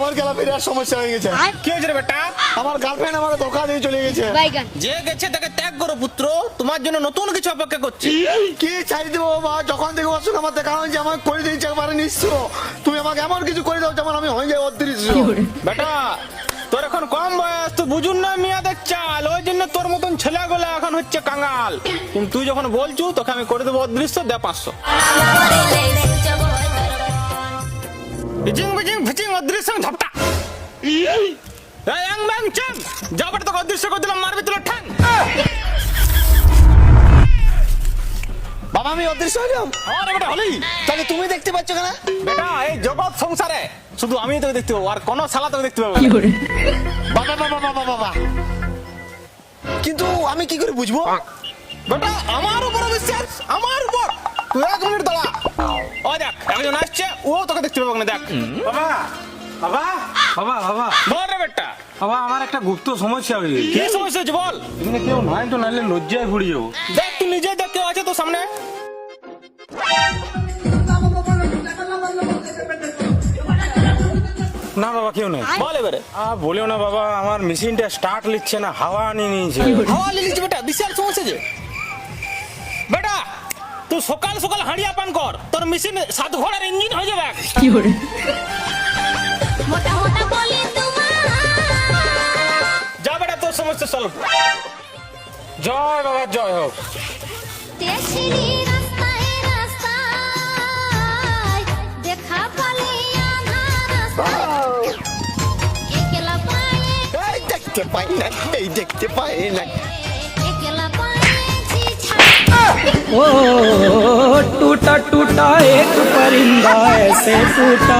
আমার গেলা বিরাট সমস্যা হয়ে গেছে। কি হয়েছে রে বেটা? আমার গার্লফ্রেন্ড আমার ধোকা দিয়ে চলে গেছে। যে গেছে তাকে ত্যাগ করো পুত্র, তোমার জন্য নতুন কিছু অপেক্ষা করছে। কি ছাড়ি দেবো বাবা, যখন থেকে ওর সঙ্গে আমার দেখা হয়েছে আমাকে করে দিয়েছে একবারে নিঃস্ব। তুমি আমাকে এমন কিছু করে দাও যেমন আমি হয়ে যাই অদৃশ্য। বেটা তোর এখন কম বয়স, তুই বুঝুন না মেয়াদের চাল, ওই জন্য তোর মতন ছেলেগুলো এখন হচ্ছে কাঙাল। কিন্তু তুই যখন বলছু তোকে আমি করে দেবো অদৃশ্য, দে 500। বিজিং বিজিং ভিজিং অদৃশ্য ঝপটা। ইয়াং ব্যাং চাং যাও বেটা, তোকে অদৃশ্য করে দিলাম, মারবি তোর ঠ্যাং। বাবা আমি অদৃশ্য হলাম? আরে বেটা হলি, তাহলে তুমি দেখতে পাচ্ছ কেন? বেটা এই জগৎ সংসারে শুধু আমি তোকে দেখতে পাবো, আর কোনো শালা তোকে দেখতে পাবো না। বাবা বাবা বাবা বাবা, কিন্তু আমি কি করে বুঝবো? বেটা আমার উপর বিশ্বাস, আমার উপর। তুই 1 মিনিট দাঁড়া, ও দেখ একজন আসছে, ও তোকে দেখতে পাবো না, দেখ। বাবা বাবা বাবা বাবা বল রে বেটা, বাবা আমার একটা গুপ্ত সমস্যা হয়ে গেছে। কি সমস্যা হচ্ছে বল। এখানে কেউ নাই তো, নাহলে লজ্জায় পড়ে যাবো। দেখ তুই নিজে দেখ কেউ আছে তোর সামনে। না বাবা কেউ নেই। বল এবারে। বলিও না বাবা, আমার মেশিনটা স্টার্ট নিচ্ছে না, হাওয়া নিয়ে নিয়েছে। হাওয়া লিলিছে বেটা, বিশাল সমস্যা যে। বেটা তুই সকাল সকাল হাঁড়িয়া পান কর, তোর মেশিন 7 ঘোড়ার ইঞ্জিন হয়ে যাবে। যা বেটা তোর সমস্যা সলভ। জয় বাবা জয় হোক। এই দেখতে পাই না, এই দেখতে পাই না। ओ टूटा टूटा एक परिंदा ऐसे टूटा।